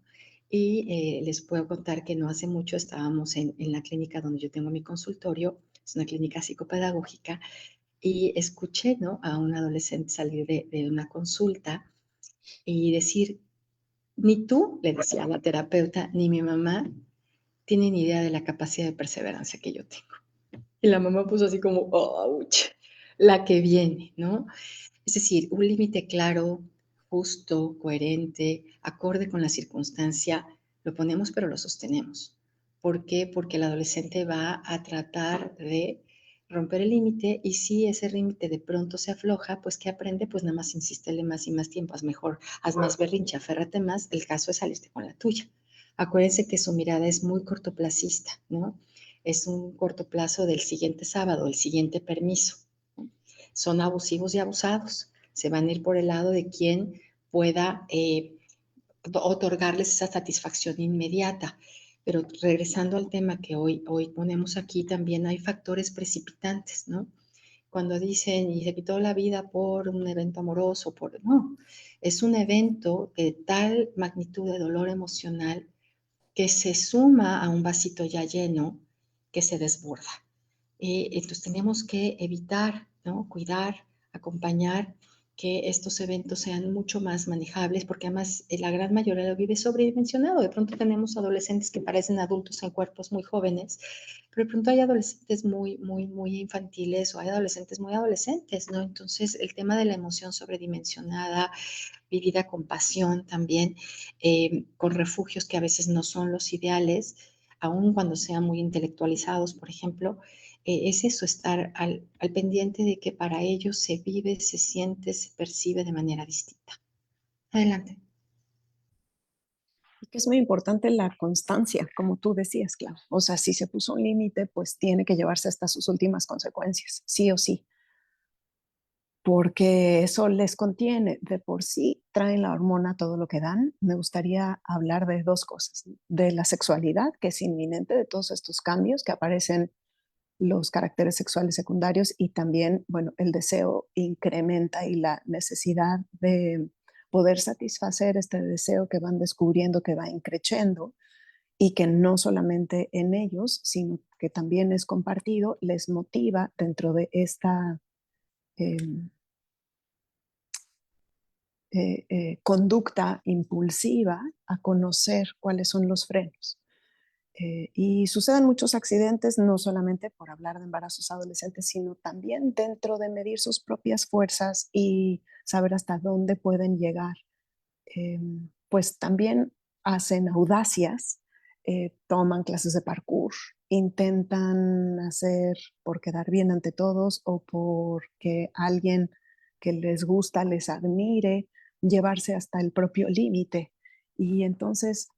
Speaker 2: Y les puedo contar que no hace mucho estábamos en la clínica donde yo tengo mi consultorio, es una clínica psicopedagógica, y escuché, ¿no?, a un adolescente salir de una consulta y decir, ni tú, le decía a la terapeuta, ni mi mamá tienen idea de la capacidad de perseverancia que yo tengo. Y la mamá puso así como, ouch, la que viene, ¿no? Es decir, un límite claro, justo, coherente, acorde con la circunstancia, lo ponemos pero lo sostenemos. ¿Por qué? Porque el adolescente va a tratar de romper el límite y si ese límite de pronto se afloja, pues ¿qué aprende? Pues nada más insístele más y más tiempo, haz mejor, haz más berrinche, aférrate más, el caso es salirte con la tuya. Acuérdense que su mirada es muy cortoplacista, ¿no? Es un corto plazo del siguiente sábado, el siguiente permiso. Son abusivos y abusados. Se van a ir por el lado de quien pueda otorgarles esa satisfacción inmediata. Pero regresando al tema que hoy ponemos aquí, también hay factores precipitantes, ¿no? Cuando dicen, y se quitó la vida por un evento amoroso, no, es un evento de tal magnitud de dolor emocional que se suma a un vasito ya lleno que se desborda. Entonces tenemos que evitar, ¿no?, cuidar, acompañar que estos eventos sean mucho más manejables, porque además la gran mayoría lo vive sobredimensionado. De pronto tenemos adolescentes que parecen adultos en cuerpos muy jóvenes, pero de pronto hay adolescentes muy infantiles o hay adolescentes muy adolescentes, ¿no? Entonces, el tema de la emoción sobredimensionada, vivida con pasión también, con refugios que a veces no son los ideales, aun cuando sean muy intelectualizados, por ejemplo, es eso, estar al pendiente de que para ellos se vive, se siente, se percibe de manera distinta. Adelante.
Speaker 5: Y que es muy importante la constancia, como tú decías, Clau. O sea, si se puso un límite, pues tiene que llevarse hasta sus últimas consecuencias, sí o sí, porque eso les contiene. De por sí traen la hormona todo lo que dan. Me gustaría hablar de dos cosas: de la sexualidad, que es inminente, de todos estos cambios que aparecen, los caracteres sexuales secundarios, y también, bueno, el deseo incrementa y la necesidad de poder satisfacer este deseo que van descubriendo, que va increciendo, y que no solamente en ellos, sino que también es compartido, les motiva dentro de esta eh, conducta impulsiva a conocer cuáles son los frenos. Y suceden muchos accidentes, no solamente por hablar de embarazos adolescentes, sino también dentro de medir sus propias fuerzas y saber hasta dónde pueden llegar. Pues también hacen audacias, toman clases de parkour, intentan hacer por quedar bien ante todos o porque alguien que les gusta les admire, llevarse hasta el propio límite. Y entonces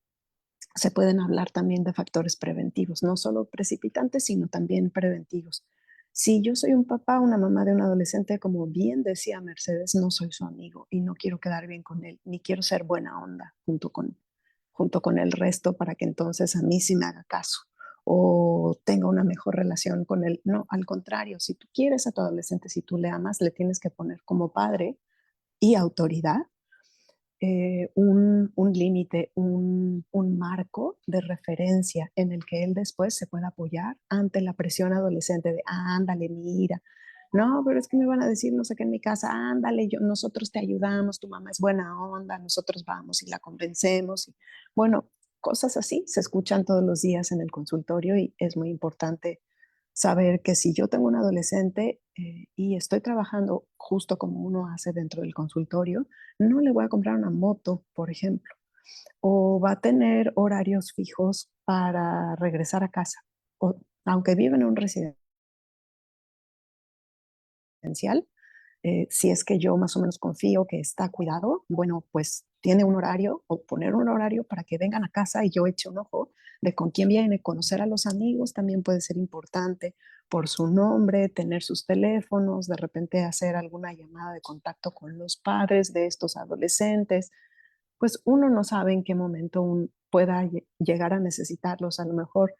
Speaker 5: se pueden hablar también de factores preventivos, no solo precipitantes, sino también preventivos. Si yo soy un papá, una mamá de un adolescente, como bien decía Mercedes, no soy su amigo y no quiero quedar bien con él, ni quiero ser buena onda junto con el resto para que entonces a mí sí me haga caso o tenga una mejor relación con él. No, al contrario, si tú quieres a tu adolescente, si tú le amas, le tienes que poner como padre y autoridad un límite, un marco de referencia en el que él después se pueda apoyar ante la presión adolescente de, ándale, mira, no, pero es que me van a decir no sé qué en mi casa, ándale, nosotros te ayudamos, tu mamá es buena onda, nosotros vamos y la convencemos. Y, bueno, cosas así se escuchan todos los días en el consultorio y es muy importante saber que si yo tengo un adolescente y estoy trabajando justo como uno hace dentro del consultorio, no le voy a comprar una moto, por ejemplo, o va a tener horarios fijos para regresar a casa, o, aunque vive en un residencial, si es que yo más o menos confío que está cuidado, bueno, pues tiene un horario o poner un horario para que vengan a casa y yo eche un ojo de con quién viene. Conocer a los amigos también puede ser importante, por su nombre, tener sus teléfonos, de repente hacer alguna llamada de contacto con los padres de estos adolescentes. Pues uno no sabe en qué momento pueda llegar a necesitarlos. A lo mejor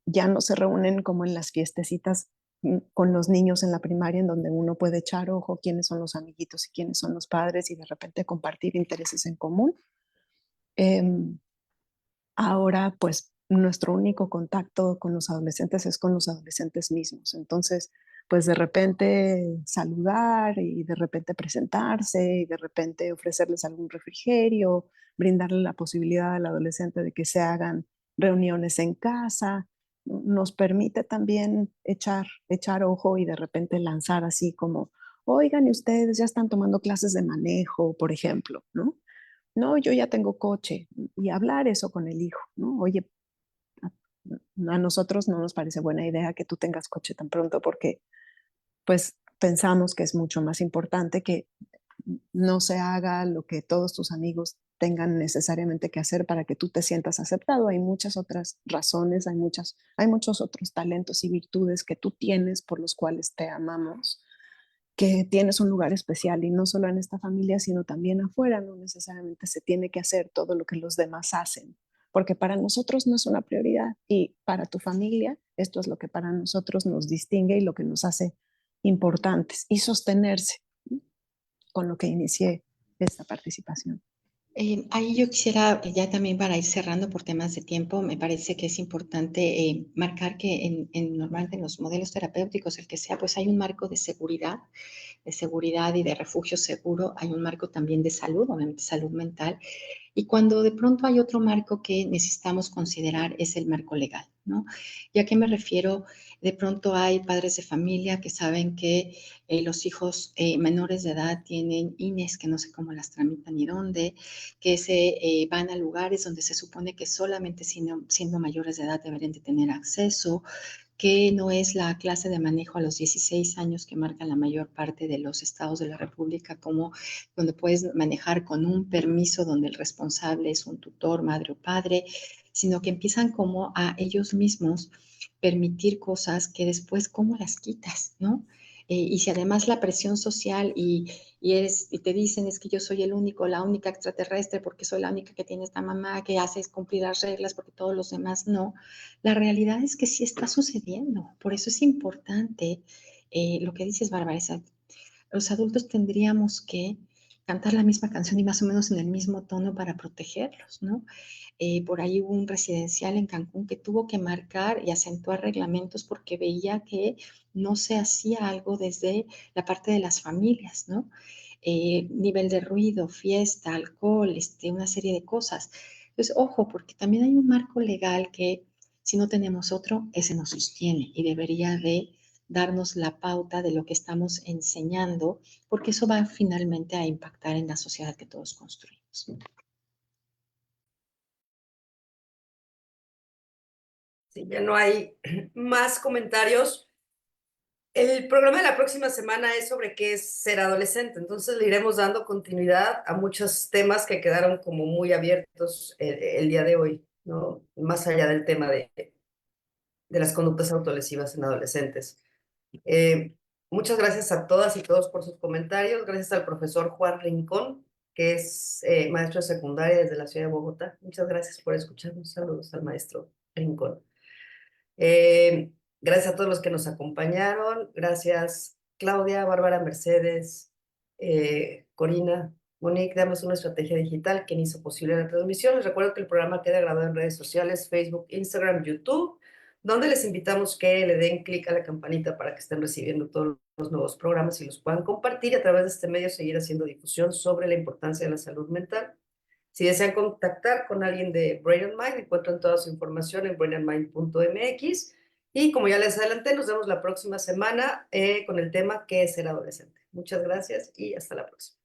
Speaker 5: ya no se reúnen como en las fiestecitas con los niños en la primaria, en donde uno puede echar ojo quiénes son los amiguitos y quiénes son los padres y de repente compartir intereses en común. Em, Ahora, pues nuestro único contacto con los adolescentes es con los adolescentes mismos. Entonces, pues de repente saludar y de repente presentarse y de repente ofrecerles algún refrigerio, brindarle la posibilidad al adolescente de que se hagan reuniones en casa, nos permite también echar ojo y de repente lanzar así como, oigan, y ustedes ya están tomando clases de manejo, por ejemplo, ¿no? No, yo ya tengo coche, y hablar eso con el hijo, ¿no? Oye, a, a nosotros no nos parece buena idea que tú tengas coche tan pronto porque pues pensamos que es mucho más importante que no se haga lo que todos tus amigos tengan necesariamente que hacer para que tú te sientas aceptado. Hay muchas otras razones, hay muchos otros talentos y virtudes que tú tienes por los cuales te amamos, que tienes un lugar especial y no solo en esta familia, sino también afuera. No necesariamente se tiene que hacer todo lo que los demás hacen, porque para nosotros no es una prioridad y para tu familia esto es lo que para nosotros nos distingue y lo que nos hace importantes y sostenerse, ¿no? Con lo que inicié esta participación.
Speaker 2: Ahí yo quisiera, ya también para ir cerrando por temas de tiempo, me parece que es importante marcar que normalmente en los modelos terapéuticos, el que sea, pues hay un marco de seguridad y de refugio seguro, hay un marco también de salud, obviamente salud mental, y cuando de pronto hay otro marco que necesitamos considerar es el marco legal, ¿no? ¿Y a qué me refiero? De pronto hay padres de familia que saben que los hijos menores de edad tienen INES que no sé cómo las tramitan ni dónde, que se van a lugares donde se supone que solamente siendo mayores de edad deberían de tener acceso, que no es la clase de manejo a los 16 años que marcan la mayor parte de los estados de la República, como donde puedes manejar con un permiso donde el responsable es un tutor, madre o padre, sino que empiezan como a ellos mismos permitir cosas que después, ¿cómo las quitas, no? Y si además la presión social y te dicen es que yo soy el único, la única extraterrestre porque soy la única que tiene esta mamá que hace es cumplir las reglas porque todos los demás no, la realidad es que sí está sucediendo. Por eso es importante lo que dices, Bárbara. Los adultos tendríamos que cantar la misma canción y más o menos en el mismo tono para protegerlos, ¿no? Por ahí hubo un residencial en Cancún que tuvo que marcar y acentuar reglamentos porque veía que no se hacía algo desde la parte de las familias, ¿no? Nivel de ruido, fiesta, alcohol, una serie de cosas. Entonces, ojo, porque también hay un marco legal que si no tenemos otro, ese nos sostiene y debería de darnos la pauta de lo que estamos enseñando, porque eso va finalmente a impactar en la sociedad que todos construimos.
Speaker 1: Si ya no hay más comentarios, el programa de la próxima semana es sobre qué es ser adolescente, entonces le iremos dando continuidad a muchos temas que quedaron como muy abiertos el día de hoy, ¿no? Más allá del tema de las conductas autolesivas en adolescentes. Eh, Muchas gracias a todas y todos por sus comentarios, gracias al profesor Juan Rincón, que es maestro de secundaria desde la ciudad de Bogotá. Muchas gracias por escucharnos. Saludos al maestro Rincón. Eh, Gracias a todos los que nos acompañaron. Gracias, Claudia, Bárbara, Mercedes, Corina, Monique. Damos una estrategia digital quien hizo posible la transmisión. Les recuerdo que el programa queda grabado en redes sociales, Facebook, Instagram, YouTube, donde les invitamos que le den clic a la campanita para que estén recibiendo todos los nuevos programas y los puedan compartir y a través de este medio seguir haciendo difusión sobre la importancia de la salud mental. Si desean contactar con alguien de Brain and Mind, encuentran toda su información en brainandmind.mx. Y como ya les adelanté, nos vemos la próxima semana con el tema ¿qué es ser adolescente? Muchas gracias y hasta la próxima.